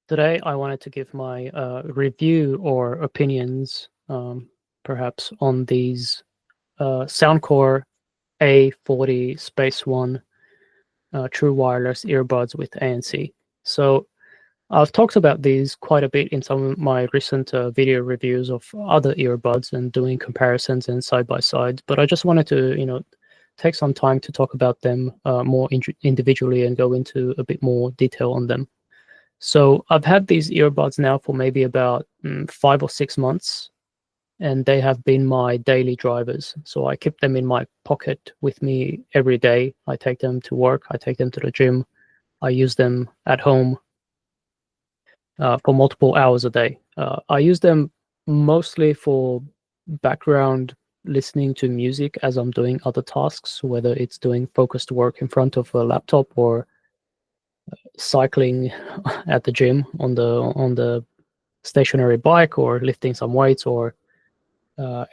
Today, I wanted to give my review or opinions, perhaps, on these Soundcore A40 Space One true wireless earbuds with ANC. So I've talked about these quite a bit in some of my recent video reviews of other earbuds and doing comparisons and side by sides. But I just wanted to, take some time to talk about them more individually and go into a bit more detail on them. So I've had these earbuds now for maybe about 5 or 6 months, and they have been my daily drivers. So I keep them in my pocket with me every day. I take them to work, I take them to the gym, I use them at home for multiple hours a day. I use them mostly for background listening to music as I'm doing other tasks, whether it's doing focused work in front of a laptop or cycling at the gym on the stationary bike, or lifting some weights, or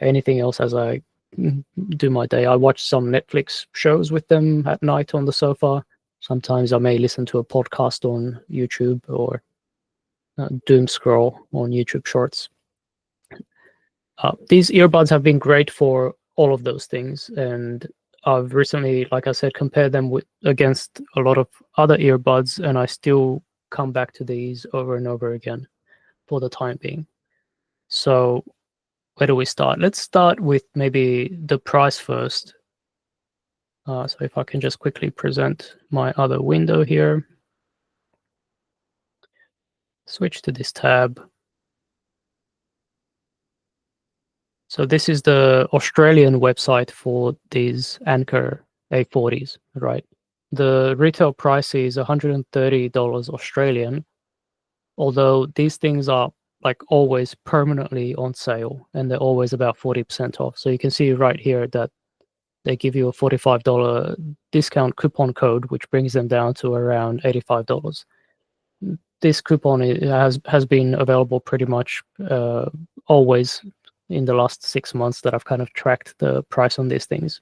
anything else as I do my day. I watch some Netflix shows with them at night on the sofa. Sometimes I may listen to a podcast on YouTube, or doom scroll on YouTube Shorts. These earbuds have been great for all of those things, and I've recently, like I said, compared them against a lot of other earbuds, and I still come back to these over and over again for the time being. So where do we start? Let's start with maybe the price first. So if I can just quickly present my other window here. Switch to this tab. So this is the Australian website for these Anker A40s, right? The retail price is $130 Australian, although these things are like always permanently on sale, and they're always about 40% off. So you can see right here that they give you a $45 discount coupon code, which brings them down to around $85. This coupon has been available pretty much always in the last 6 months that I've kind of tracked the price on these things.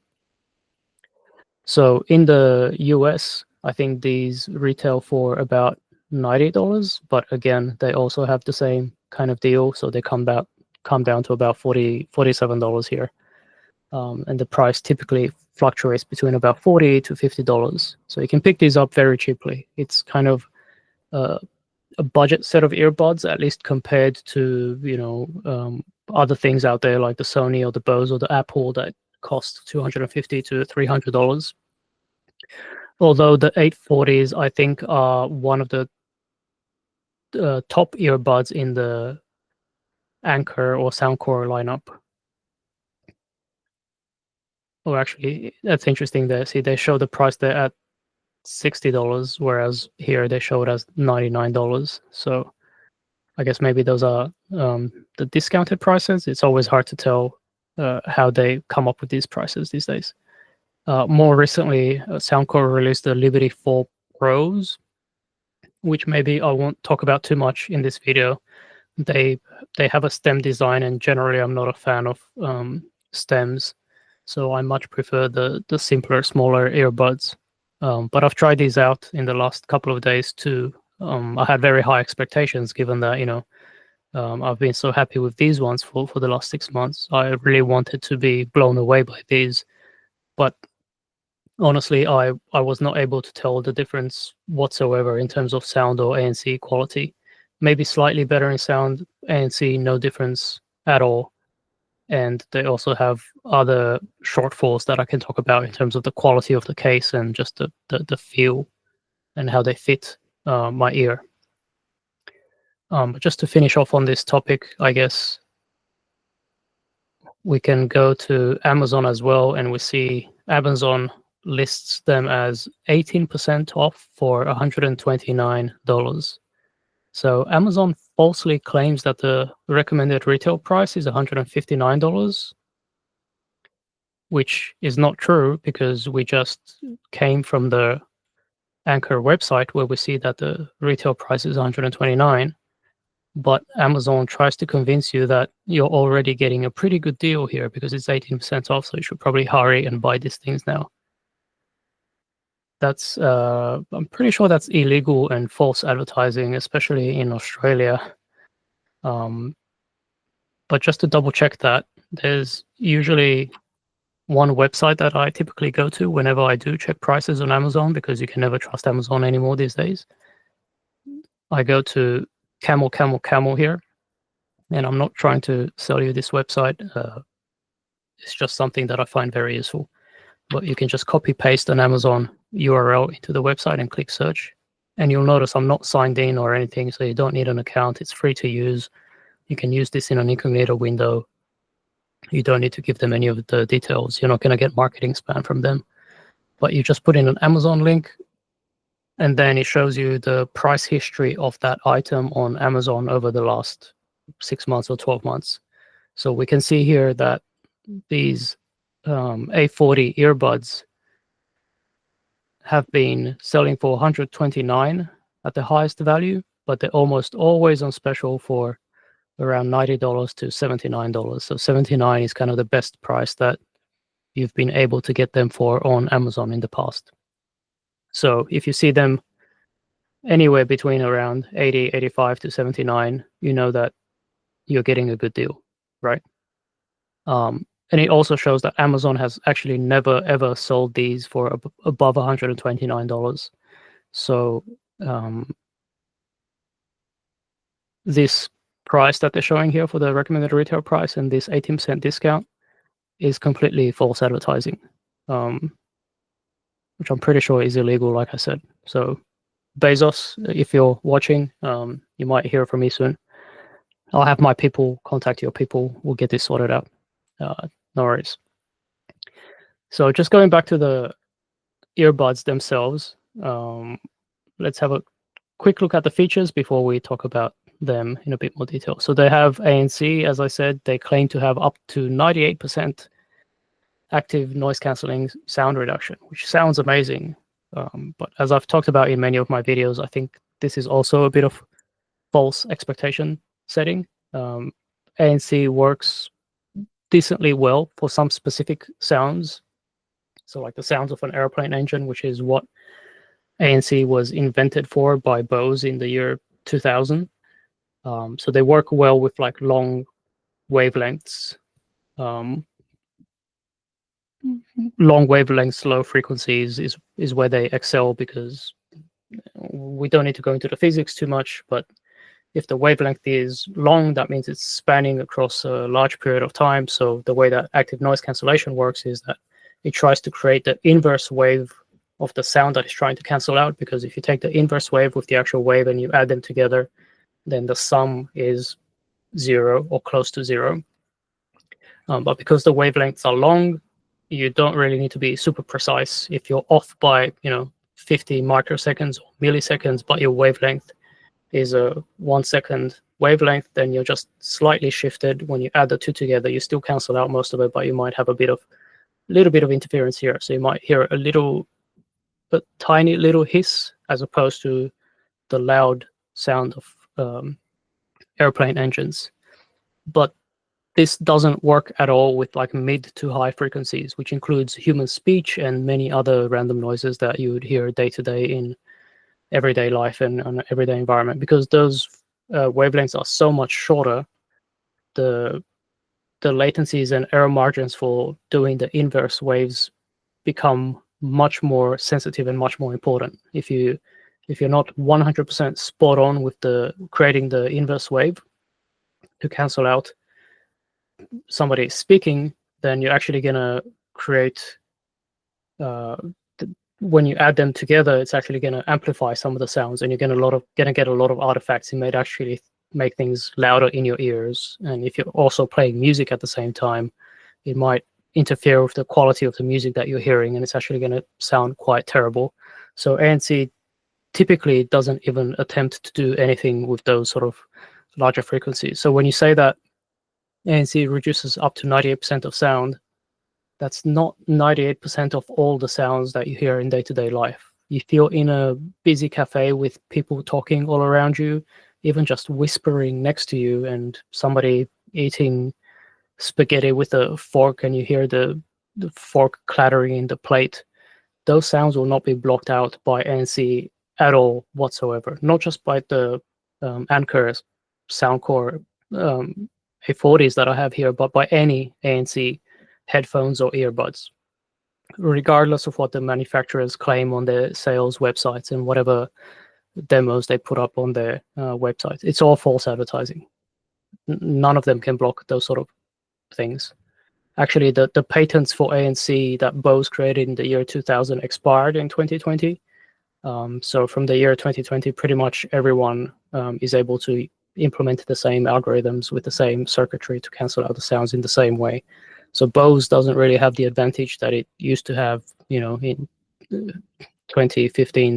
So in the US, I think these retail for about $90, but again, they also have the same kind of deal, so they come down to about $47 here. And the price typically fluctuates between about $40 to $50. So you can pick these up very cheaply. It's kind of a budget set of earbuds, at least compared to other things out there like the Sony or the Bose or the Apple that cost $250 to $300. Although the 840s, I think, are one of the top earbuds in the Anker or Soundcore lineup. Oh, actually, that's interesting there. See, they show the price there at $60, whereas here they show it as $99. So I guess maybe those are the discounted prices. It's always hard to tell how they come up with these prices these days. More recently, Soundcore released the Liberty 4 Pros, which maybe I won't talk about too much in this video. They have a stem design, and generally I'm not a fan of stems, so I much prefer the simpler, smaller earbuds. But I've tried these out in the last couple of days too. I had very high expectations, given that I've been so happy with these ones for the last 6 months. I really wanted to be blown away by these, but honestly, I was not able to tell the difference whatsoever in terms of sound or ANC quality. Maybe slightly better in sound, ANC no difference at all. And they also have other shortfalls that I can talk about in terms of the quality of the case and just the feel and how they fit my ear. But just to finish off on this topic, I guess we can go to Amazon as well, and we see Amazon lists them as 18% off for $129. So Amazon falsely claims that the recommended retail price is $159, which is not true, because we just came from the Anker website where we see that the retail price is $129. But Amazon tries to convince you that you're already getting a pretty good deal here because it's 18% off, so you should probably hurry and buy these things now. That's I'm pretty sure that's illegal and false advertising, especially in Australia. Um, but just to double check that, there's usually one website that I typically go to whenever I do check prices on Amazon, because you can never trust Amazon anymore these days. I go to Camel Camel Camel here, and I'm not trying to sell you this website. It's just something that I find very useful. But you can just copy paste an Amazon URL into the website and click search. And you'll notice I'm not signed in or anything, so you don't need an account. It's free to use. You can use this in an incognito window. You don't need to give them any of the details. You're not going to get marketing spam from them. But you just put in an Amazon link, and then it shows you the price history of that item on Amazon over the last 6 months or 12 months. So we can see here that these A40 earbuds have been selling for $129 at the highest value, but they're almost always on special for around $90 to $79. So $79 is kind of the best price that you've been able to get them for on Amazon in the past. So if you see them anywhere between around 80, 85 to 79, you know that you're getting a good deal, right? And it also shows that Amazon has actually never ever sold these for above $129. So this price that they're showing here for the recommended retail price and this 18% discount is completely false advertising, which I'm pretty sure is illegal, like I said. So Bezos, if you're watching, you might hear from me soon. I'll have my people contact your people. We'll get this sorted out. No worries. So just going back to the earbuds themselves, let's have a quick look at the features before we talk about them in a bit more detail. So they have ANC, as I said. They claim to have up to 98% active noise cancelling sound reduction, which sounds amazing. But as I've talked about in many of my videos, I think this is also a bit of false expectation setting. ANC works decently well for some specific sounds. So like the sounds of an airplane engine, which is what ANC was invented for by Bose in the year 2000. So they work well with like long wavelengths, long wavelengths, low frequencies is where they excel, because we don't need to go into the physics too much, but if the wavelength is long, that means it's spanning across a large period of time. So the way that active noise cancellation works is that it tries to create the inverse wave of the sound that it's trying to cancel out, because if you take the inverse wave with the actual wave and you add them together, then the sum is 0 or close to 0. But because the wavelengths are long, you don't really need to be super precise. If you're off by 50 microseconds or milliseconds, but your wavelength is a 1 second wavelength, then you're just slightly shifted. When you add the two together, you still cancel out most of it, but you might have a little bit of interference here. So you might hear a tiny little hiss, as opposed to the loud sound of airplane engines. But this doesn't work at all with like mid to high frequencies, which includes human speech and many other random noises that you would hear day to day in everyday life and an everyday environment. Because those wavelengths are so much shorter, the latencies and error margins for doing the inverse waves become much more sensitive and much more important. If you're not 100% spot on with creating the inverse wave to cancel out somebody speaking, then you're actually gonna create when you add them together, it's actually going to amplify some of the sounds, and you're going to get a lot of artifacts. It might actually make things louder in your ears. And if you're also playing music at the same time, it might interfere with the quality of the music that you're hearing, and it's actually going to sound quite terrible. So ANC typically doesn't even attempt to do anything with those sort of larger frequencies. So when you say that ANC reduces up to 98% of sound, that's not 98% of all the sounds that you hear in day-to-day life. If you're in a busy cafe with people talking all around you, even just whispering next to you, and somebody eating spaghetti with a fork, and you hear the fork clattering in the plate, those sounds will not be blocked out by ANC at all whatsoever. Not just by the Anchor Soundcore A40s that I have here, but by any ANC headphones or earbuds, regardless of what the manufacturers claim on their sales websites and whatever demos they put up on their websites. It's all false advertising. None of them can block those sort of things. Actually, the patents for ANC that Bose created in the year 2000 expired in 2020. So from the year 2020, pretty much everyone is able to implement the same algorithms with the same circuitry to cancel out the sounds in the same way. So Bose doesn't really have the advantage that it used to have, in 20,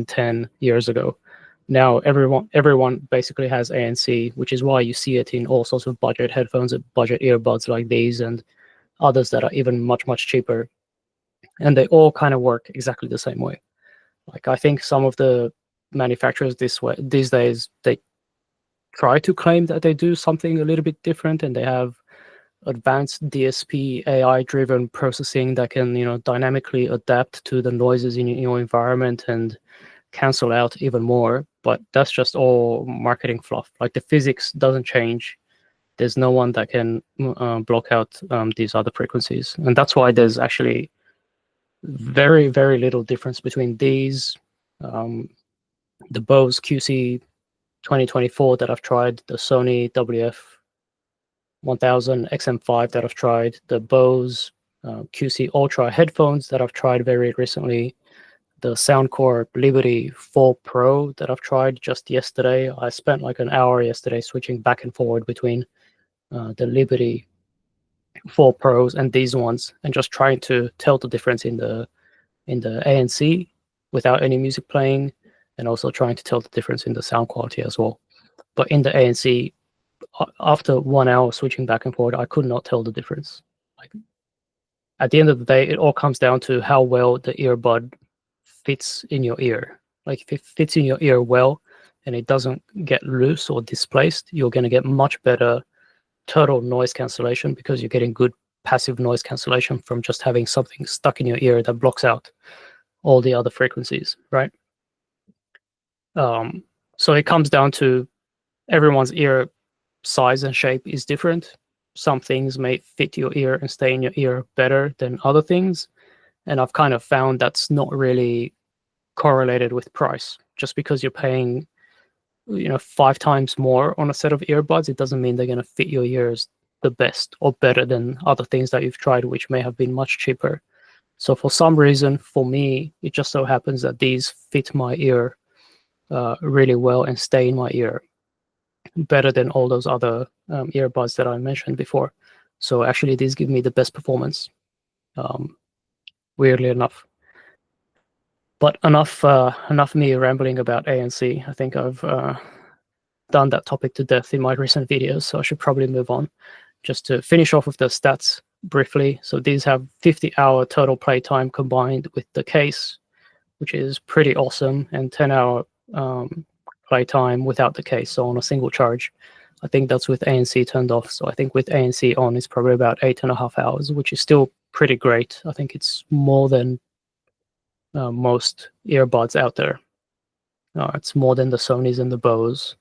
10 years ago. Now everyone basically has ANC, which is why you see it in all sorts of budget headphones and budget earbuds like these and others that are even much, much cheaper. And they all kind of work exactly the same way. Like, I think some of the manufacturers these days, they try to claim that they do something a little bit different, and they have advanced DSP AI driven processing that can, dynamically adapt to the noises in your environment and cancel out even more. But that's just all marketing fluff. Like, the physics doesn't change. There's no one that can block out these other frequencies. And that's why there's actually very, very little difference between these, the Bose QC 2024 that I've tried, the Sony WF 1000 XM5 that I've tried, the Bose QC Ultra headphones that I've tried very recently, the Soundcore Liberty 4 Pro that I've tried just yesterday. I spent like an hour yesterday switching back and forward between the Liberty 4 Pros and these ones, and just trying to tell the difference in the ANC without any music playing, and also trying to tell the difference in the sound quality as well. But in the ANC, after 1 hour switching back and forward, I could not tell the difference. Like, at the end of the day, it all comes down to how well the earbud fits in your ear. Like, if it fits in your ear well and it doesn't get loose or displaced, you're going to get much better total noise cancellation, because you're getting good passive noise cancellation from just having something stuck in your ear that blocks out all the other frequencies, right? So it comes down to everyone's ear size and shape is different. Some things may fit your ear and stay in your ear better than other things. And I've kind of found that's not really correlated with price. Just because you're paying 5 times more on a set of earbuds, it doesn't mean they're going to fit your ears the best or better than other things that you've tried, which may have been much cheaper. So for some reason, for me, it just so happens that these fit my ear really well and stay in my ear better than all those other earbuds that I mentioned before. So actually, these give me the best performance, weirdly enough. But enough me rambling about ANC. I think I've done that topic to death in my recent videos, so I should probably move on. Just to finish off with the stats briefly. So these have 50-hour total playtime combined with the case, which is pretty awesome, and 10-hour playtime without the case, so on a single charge. I think that's with ANC turned off. So I think with ANC on, it's probably about 8.5 hours, which is still pretty great. I think it's more than most earbuds out there. It's more than the Sonys and the Bose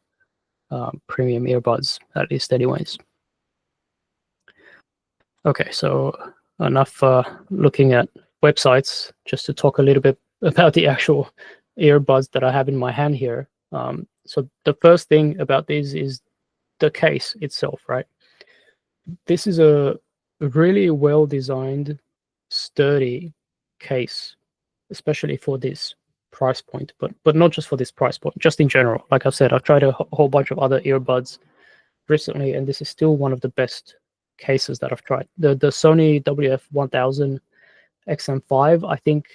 premium earbuds, at least anyways. Okay, so enough looking at websites, just to talk a little bit about the actual earbuds that I have in my hand here. So the first thing about these is the case itself, right? This is a really well-designed, sturdy case, especially for this price point, but not just for this price point, just in general. Like I've said, I've tried a whole bunch of other earbuds recently, and this is still one of the best cases that I've tried. The Sony WF-1000 XM5, I think,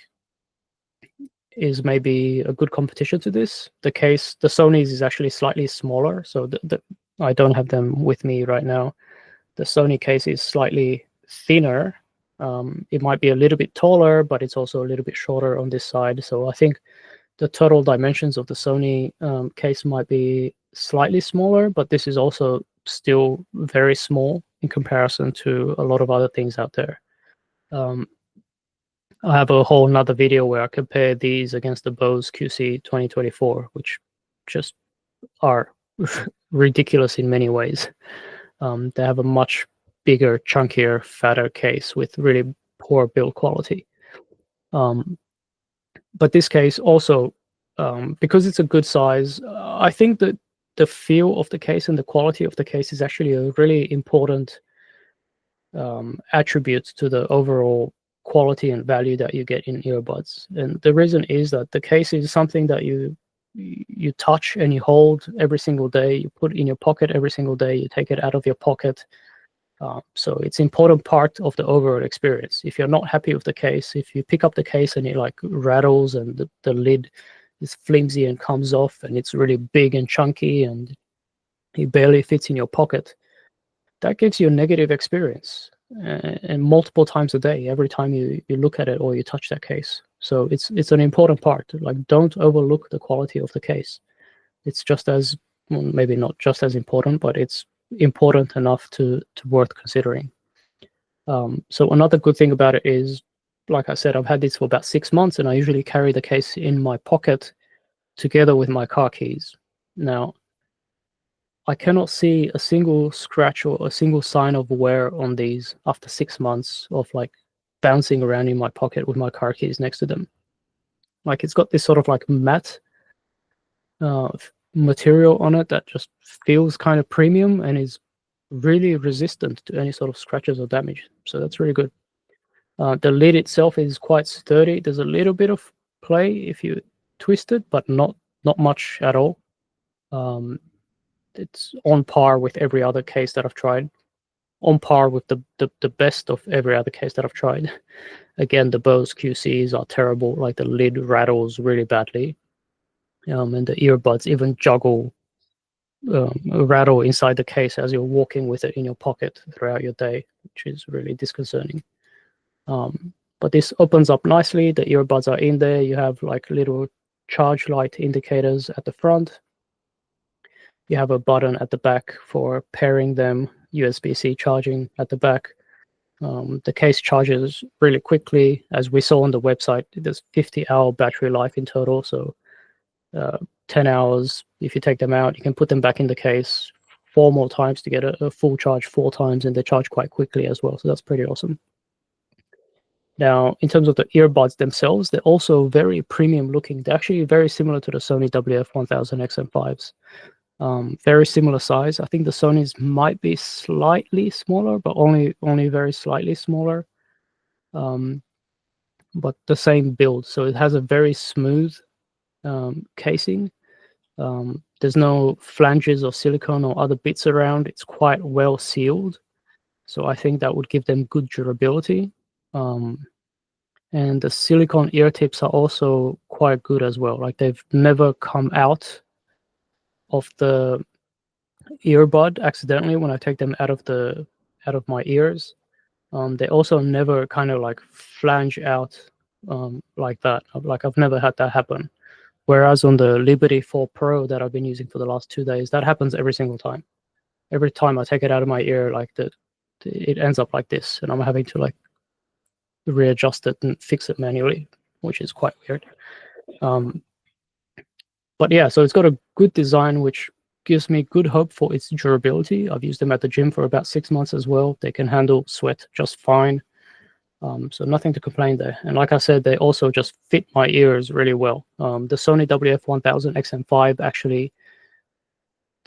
is maybe a good competition to this. The Sony's is actually slightly smaller, so I don't have them with me right now. The Sony case is slightly thinner. It might be a little bit taller, but it's also a little bit shorter on this side. So I think the total dimensions of the Sony case might be slightly smaller, but this is also still very small in comparison to a lot of other things out there. I have a whole nother video where I compare these against the Bose QC 2024, which just are ridiculous in many ways. They have a much bigger, chunkier, fatter case with really poor build quality. But this case also, because it's a good size, I think that the feel of the case and the quality of the case is actually a really important attribute to the overall quality and value that you get in earbuds. And the reason is that the case is something that you touch and you hold every single day. You put in your pocket every single day. You take it out of your pocket. So it's an important part of the overall experience. If you're not happy with the case, if you pick up the case and it like rattles and the lid is flimsy and comes off and it's really big and chunky and it barely fits in your pocket, that gives you a negative experience, and multiple times a day, every time you look at it or you touch that case. So it's an important part. Like, don't overlook the quality of the case. It's just as, well, maybe not just as important, but it's important enough to worth considering. So another good thing about it is, like I said, I've had this for about 6 months, and I usually carry the case in my pocket together with my car keys. Now, I cannot see a single scratch or a single sign of wear on these after 6 months of like bouncing around in my pocket with my car keys next to them. Like, it's got this sort of like matte material on it that just feels kind of premium and is really resistant to any sort of scratches or damage. So that's really good. The lid itself is quite sturdy. There's a little bit of play if you twist it, but not much at all. It's on par with every other case that I've tried. On par with the best of every other case that I've tried. Again, the Bose QCs are terrible. Like, the lid rattles really badly. And the earbuds even juggle, rattle inside the case as you're walking with it in your pocket throughout your day, which is really disconcerting. But this opens up nicely. The earbuds are in there. You have like little charge light indicators at the front. You have a button at the back for pairing them, USB-C charging at the back. The case charges really quickly. As we saw on the website, there's 50-hour battery life in total. So 10 hours, if you take them out, you can put them back in the case 4 more times to get a full charge 4 times, and they charge quite quickly as well. So that's pretty awesome. Now, in terms of the earbuds themselves, they're also very premium looking. They're actually very similar to the Sony WF-1000 XM5s. Very similar size. I think the Sony's might be slightly smaller, but only very slightly smaller. But the same build. So it has a very smooth casing. There's no flanges or silicone or other bits around. It's quite well sealed. So I think that would give them good durability. And the silicone ear tips are also quite good as well. Like, they've never come out of the earbud accidentally when I take them out of my ears. They also never kind of like flange out like that. Like, I've never had that happen. Whereas on the Liberty 4 Pro that I've been using for the last 2 days, that happens every single time. Every time I take it out of my ear, like it ends up like this, and I'm having to like readjust it and fix it manually, which is quite weird. But yeah, so it's got a good design, which gives me good hope for its durability. I've used them at the gym for about 6 months as well. They can handle sweat just fine. So nothing to complain there. And like I said, they also just fit my ears really well. The Sony WF-1000 XM5 actually,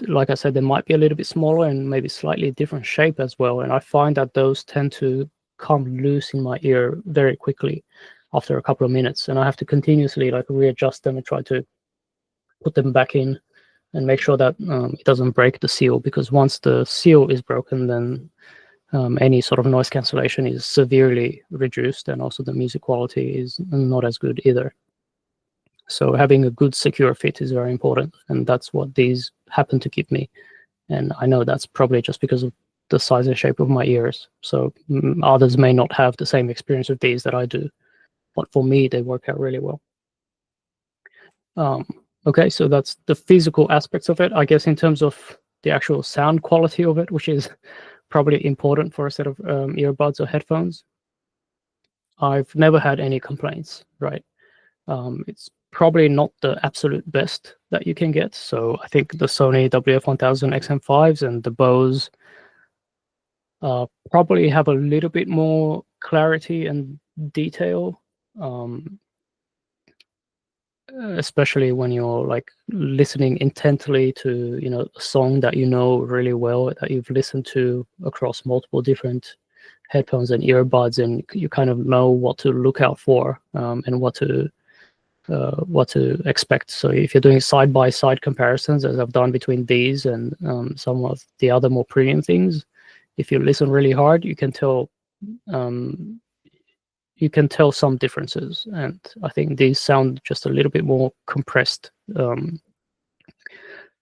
like I said, they might be a little bit smaller and maybe slightly different shape as well. And I find that those tend to come loose in my ear very quickly after a couple of minutes. And I have to continuously like readjust them and try to put them back in and make sure that it doesn't break the seal, because once the seal is broken, then any sort of noise cancellation is severely reduced, and also the music quality is not as good either. So having a good secure fit is very important, and that's what these happen to give me. And I know that's probably just because of the size and shape of my ears. So others may not have the same experience with these that I do, but for me, they work out really well. Okay, so that's the physical aspects of it. I guess in terms of the actual sound quality of it, which is probably important for a set of earbuds or headphones. I've never had any complaints, right? It's probably not the absolute best that you can get. So I think the Sony WF-1000 XM5s and the Bose probably have a little bit more clarity and detail, especially when you're like listening intently to, you know, a song that you know really well, that you've listened to across multiple different headphones and earbuds, and you kind of know what to look out for, and what to expect. So if you're doing side by side comparisons, as I've done between these and some of the other more premium things, if you listen really hard, um, you can tell some differences. And I think these sound just a little bit more compressed,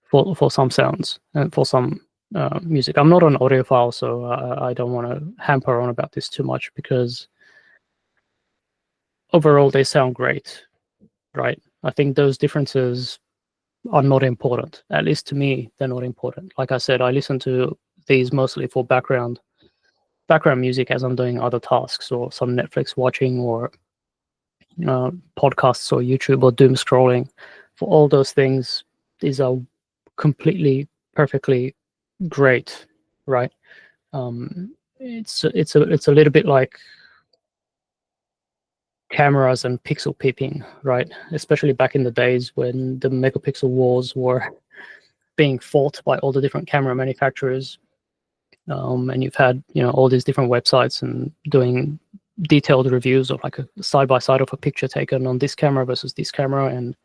for some sounds and for some music. I'm not an audiophile, so I don't want to hamper on about this too much, because overall they sound great, right? I think those differences are not important. At least to me, they're not important. Like I said, I listen to these mostly for background music as I'm doing other tasks, or some Netflix watching, or podcasts, or YouTube, or doom scrolling. For all those things, these are completely, perfectly great, right? It's a little bit like cameras and pixel peeping, right? Especially back in the days when the megapixel wars were being fought by all the different camera manufacturers, and you've had, you know, all these different websites and doing detailed reviews of like a side by side of a picture taken on this camera versus this camera. And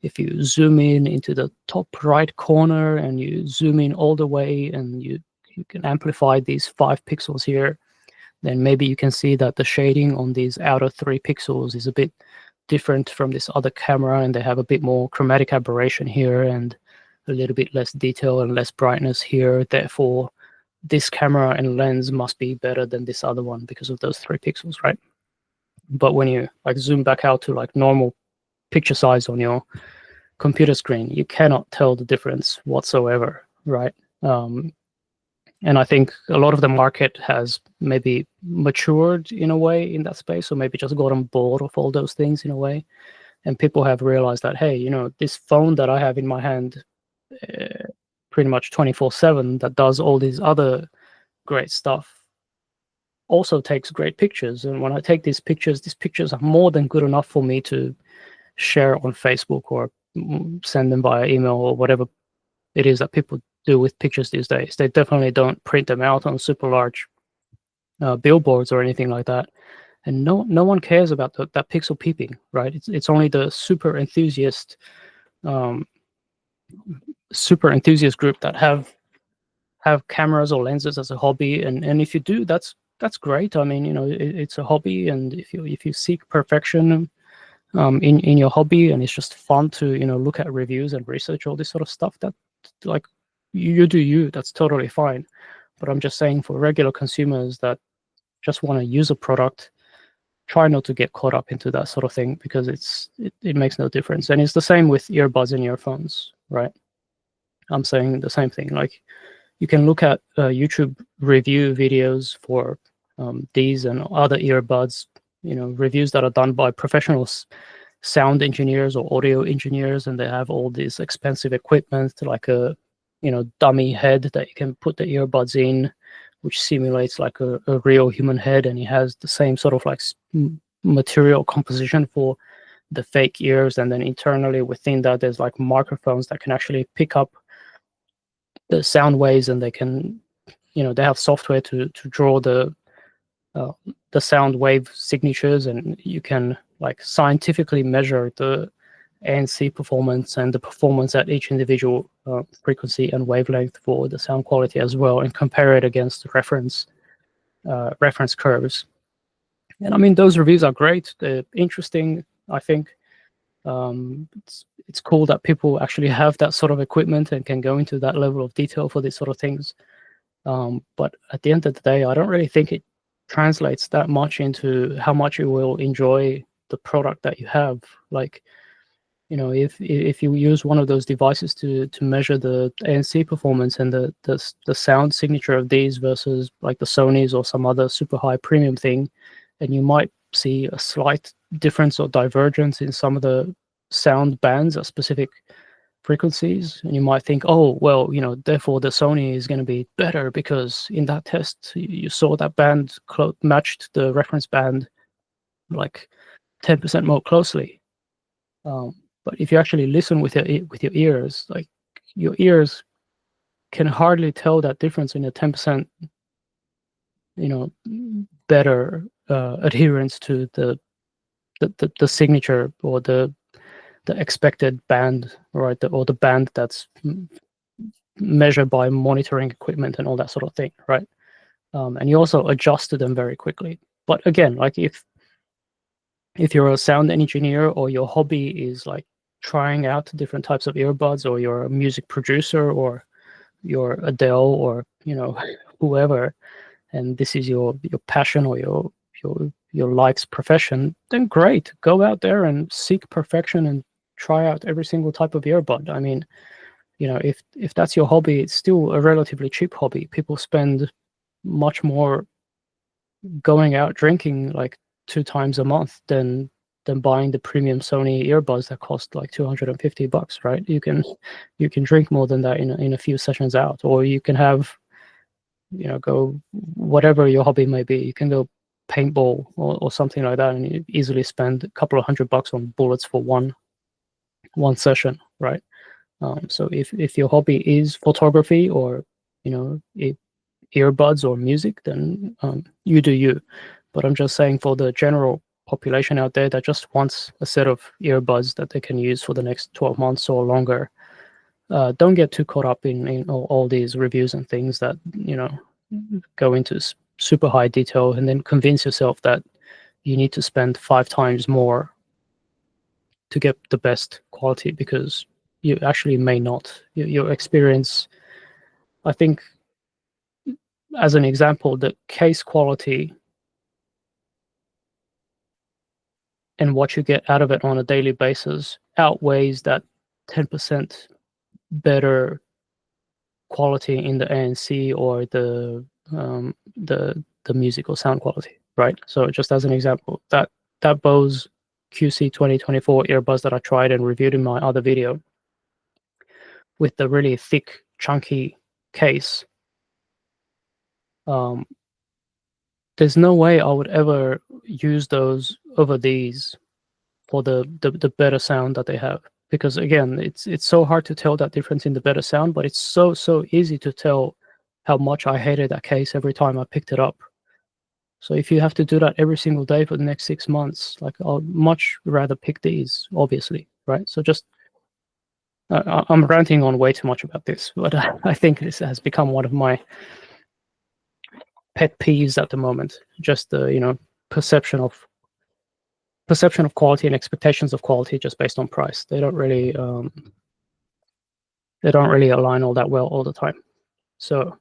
if you zoom in into the top right corner and you zoom in all the way, and you can amplify these 5 pixels here, then maybe you can see that the shading on these outer 3 pixels is a bit different from this other camera, and they have a bit more chromatic aberration here, and a little bit less detail and less brightness here. Therefore, this camera and lens must be better than this other one because of those 3 pixels, right? But when you like zoom back out to like normal picture size on your computer screen, you cannot tell the difference whatsoever, right? And I think a lot of the market has maybe matured in a way in that space, or maybe just gotten bored of all those things in a way. And people have realized that, hey, you know, this phone that I have in my hand, pretty much 24/7, that does all these other great stuff, also takes great pictures. And when I take these pictures are more than good enough for me to share on Facebook, or send them via email, or whatever it is that people do with pictures these days. They definitely don't print them out on super large billboards or anything like that. And no one cares about that pixel peeping, right? It's only the super enthusiast group that have cameras or lenses as a hobby. And if you do, that's great. I mean, you know, it's a hobby, and if you seek perfection in your hobby, and it's just fun to, you know, look at reviews and research all this sort of stuff, that like you do you, that's totally fine. But I'm just saying, for regular consumers that just want to use a product, try not to get caught up into that sort of thing, because it makes no difference. And it's the same with earbuds and earphones, right? I'm saying the same thing. Like, you can look at YouTube review videos for these and other earbuds, you know, reviews that are done by professional sound engineers or audio engineers, and they have all this expensive equipment, like a, you know, dummy head that you can put the earbuds in, which simulates like a real human head, and it has the same sort of like material composition for the fake ears. And then internally within that, there's like microphones that can actually pick up the sound waves, and they can, you know, they have software to draw the sound wave signatures, and you can like scientifically measure the ANC performance and the performance at each individual frequency and wavelength for the sound quality as well, and compare it against reference curves. And I mean, those reviews are great. They're interesting, I think. It's cool that people actually have that sort of equipment and can go into that level of detail for these sort of things. But at the end of the day, I don't really think it translates that much into how much you will enjoy the product that you have. Like, you know, if you use one of those devices to measure the ANC performance and the sound signature of these versus like the Sony's or some other super high premium thing, and you might see a slight difference or divergence in some of the sound bands at specific frequencies, and you might think, oh well, therefore the Sony is going to be better because in that test you saw that band matched the reference band like 10% more closely. But if you actually listen with your ears, like your ears can hardly tell that difference in a 10%, better adherence to the signature or the expected band, right? Or the band that's measured by monitoring equipment and all that sort of thing, right? And you also adjust to them very quickly. But again, like if you're a sound engineer or your hobby is like trying out different types of earbuds, or you're a music producer, or you're Adele, or whoever, and this is your passion or your life's profession, then great, go out there and seek perfection and try out every single type of earbud. I mean, if that's your hobby, it's still a relatively cheap hobby. People spend much more going out drinking like 2 times a month than buying the premium Sony earbuds that cost like $250, right? You can drink more than that in a few sessions out, or you can have, go whatever your hobby may be. You can go paintball or something like that, and you easily spend a couple of $100 on bullets for one session, right? So if your hobby is photography, or earbuds or music, then you do you. But I'm just saying, for the general population out there that just wants a set of earbuds that they can use for the next 12 months or longer, don't get too caught up in all these reviews and things that go into super high detail, and then convince yourself that you need to spend 5 times more to get the best quality, because you actually may not. Your experience, I think, as an example, the case quality and what you get out of it on a daily basis outweighs that 10% better quality in the ANC or the musical sound quality, right? So just as an example, that Bose QC 2024 earbuds that I tried and reviewed in my other video, with the really thick, chunky case, um, there's no way I would ever use those over these for the better sound that they have. Because again, it's so hard to tell that difference in the better sound, but it's so easy to tell how much I hated that case every time I picked it up. So if you have to do that every single day for the next 6 months, like, I'll much rather pick these, obviously, right? So just I'm ranting on way too much about this, but I think this has become one of my pet peeves at the moment. Just the perception of quality and expectations of quality just based on price. They don't really align all that well all the time. So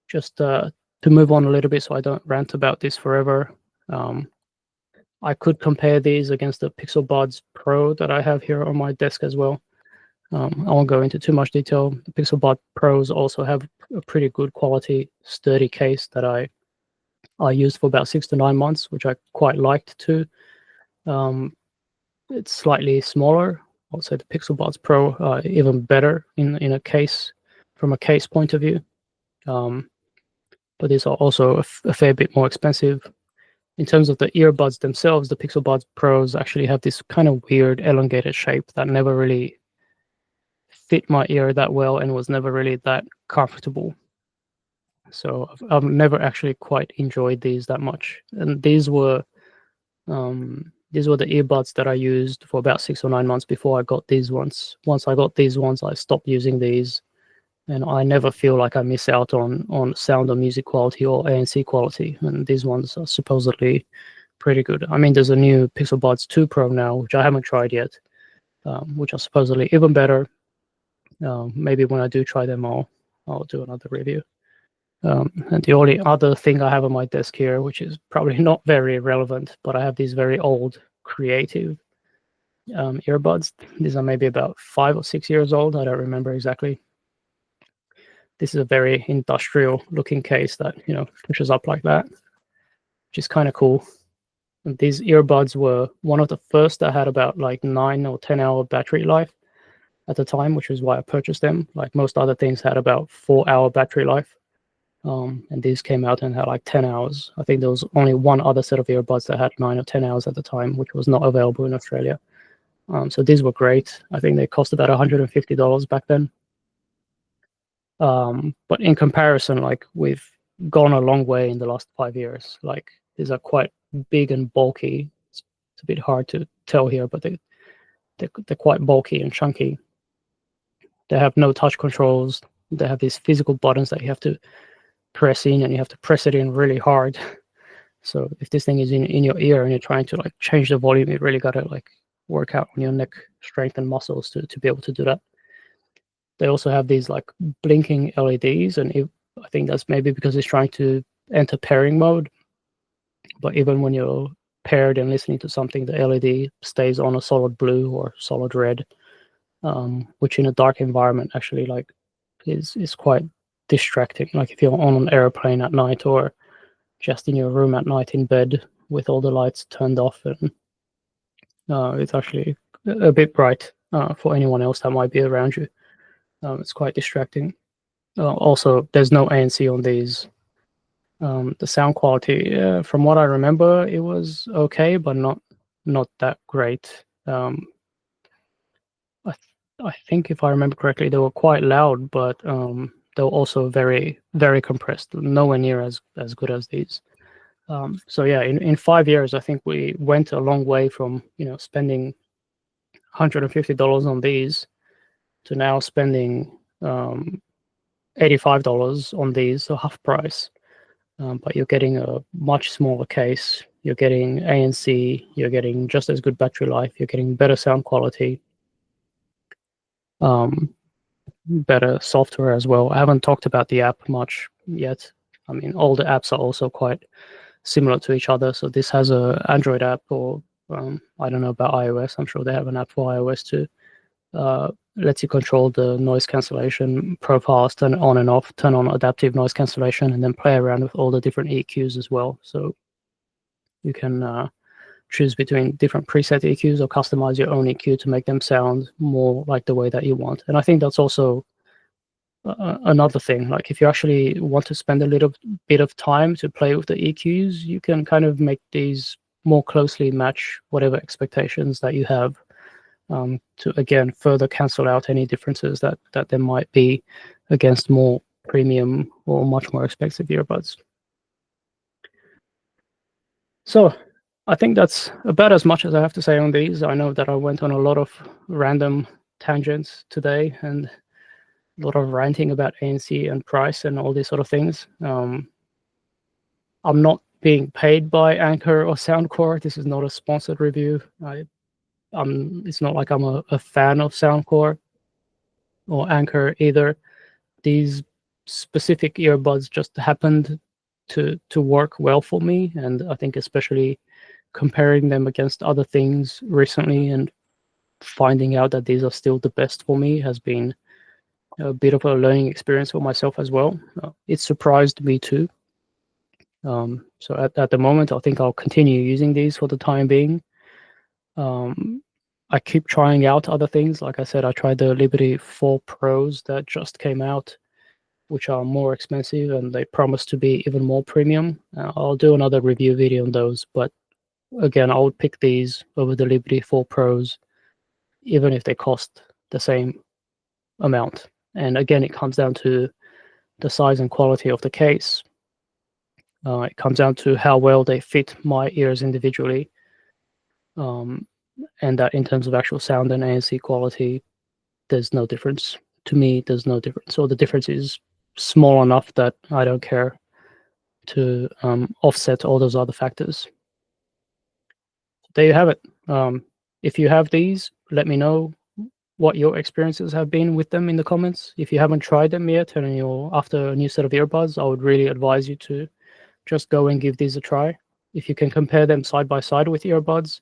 just to move on a little bit, so I don't rant about this forever. I could compare these against the Pixel Buds Pro that I have here on my desk as well. I won't go into too much detail. The Pixel Bud Pros also have a pretty good quality, sturdy case that I used for about 6 to 9 months, which I quite liked too. It's slightly smaller. I would say the Pixel Buds Pro even better in a case, from a case point of view. But these are also a fair bit more expensive. In terms of the earbuds themselves, the Pixel Buds Pros actually have this kind of weird elongated shape that never really fit my ear that well and was never really that comfortable. So I've never actually quite enjoyed these that much. And these were the earbuds that I used for about 6 or 9 months before I got these ones. Once I got these ones, I stopped using these, and I never feel like I miss out on sound or music quality or ANC quality. And these ones are supposedly pretty good. I mean, there's a new Pixel Buds 2 Pro now, which I haven't tried yet, which are supposedly even better. Maybe when I do try them, I'll do another review. And the only other thing I have on my desk here, which is probably not very relevant, but I have these very old Creative earbuds. These are maybe about 5 or 6 years old. I don't remember exactly. This is a very industrial looking case that pushes up like that, which is kind of cool. These earbuds were one of the first that had about like 9 or 10 hour battery life at the time, which is why I purchased them. Like most other things had about 4 hour battery life. And these came out and had like 10 hours. I think there was only one other set of earbuds that had 9 or 10 hours at the time, which was not available in Australia. So these were great. I think they cost about $150 back then. But in comparison, like we've gone a long way in the last 5 years. Like these are quite big and bulky. It's a bit hard to tell here, but they're quite bulky and chunky. They have no touch controls. They have these physical buttons that you have to press in, and you have to press it in really hard. So if this thing is in your ear and you're trying to like change the volume, you really gotta like work out on your neck strength and muscles to be able to do that. They also have these like blinking LEDs, and I think that's maybe because it's trying to enter pairing mode. But even when you're paired and listening to something, the LED stays on a solid blue or solid red, which in a dark environment actually like is quite distracting. Like if you're on an airplane at night or just in your room at night in bed with all the lights turned off, and it's actually a bit bright for anyone else that might be around you. It's quite distracting. Also, there's no ANC on these. The sound quality, from what I remember, it was okay, but not that great. I think if I remember correctly, they were quite loud, but they were also very, very compressed. Nowhere near as good as these. So yeah, in 5 years, I think we went a long way from spending $150 on these to now spending $85 on these, so half price. But you're getting a much smaller case. You're getting ANC. You're getting just as good battery life. You're getting better sound quality. Better software as well. I haven't talked about the app much yet. I mean, all the apps are also quite similar to each other. So this has a Android app, or I don't know about iOS. I'm sure they have an app for iOS too. Lets you control the noise cancellation profiles, turn it on and off, turn on adaptive noise cancellation, and then play around with all the different EQs as well. So you can choose between different preset EQs or customize your own EQ to make them sound more like the way that you want. And I think that's also another thing. Like if you actually want to spend a little bit of time to play with the EQs, you can kind of make these more closely match whatever expectations that you have, to again further cancel out any differences that there might be against more premium or much more expensive earbuds. So I think that's about as much as I have to say on these. I know that I went on a lot of random tangents today and a lot of ranting about ANC and price and all these sort of things. I'm not being paid by Anchor or Soundcore. This is not a sponsored review. It's not like I'm a fan of Soundcore or Anchor either. These specific earbuds just happened to work well for me, and I think especially comparing them against other things recently and finding out that these are still the best for me has been a bit of a learning experience for myself as well. It surprised me too. So at the moment, I think I'll continue using these for the time being. I keep trying out other things. Like I said, I tried the Liberty 4 Pros that just came out, which are more expensive, and they promise to be even more premium. I'll do another review video on those, but again, I would pick these over the Liberty 4 Pros, even if they cost the same amount. And again, it comes down to the size and quality of the case. It comes down to how well they fit my ears individually. And that in terms of actual sound and ANC quality, there's no difference. To me, there's no difference. So the difference is small enough that I don't care to offset all those other factors. There you have it. If you have these, let me know what your experiences have been with them in the comments. If you haven't tried them yet and you're after a new set of earbuds, I would really advise you to just go and give these a try. If you can compare them side by side with earbuds,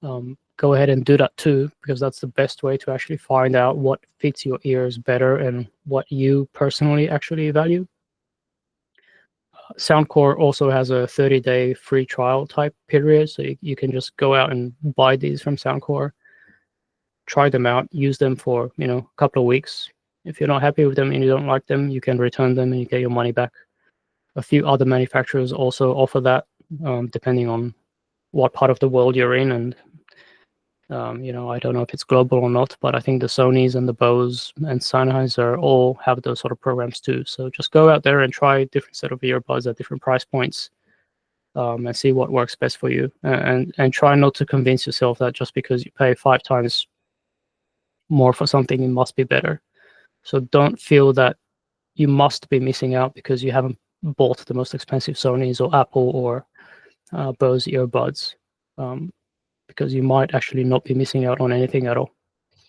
go ahead and do that too, because that's the best way to actually find out what fits your ears better and what you personally actually value. Soundcore also has a 30-day free trial type period, so you can just go out and buy these from Soundcore, try them out, use them for a couple of weeks. If you're not happy with them and you don't like them, you can return them and you get your money back. A few other manufacturers also offer that, depending on what part of the world you're in, and I don't know if it's global or not, but I think the Sonys and the Bose and Sennheiser all have those sort of programs too. So just go out there and try different set of earbuds at different price points, and see what works best for you. And try not to convince yourself that just because you pay 5 times more for something, it must be better. So don't feel that you must be missing out because you haven't bought the most expensive Sonys or Apple or Bose earbuds, because you might actually not be missing out on anything at all.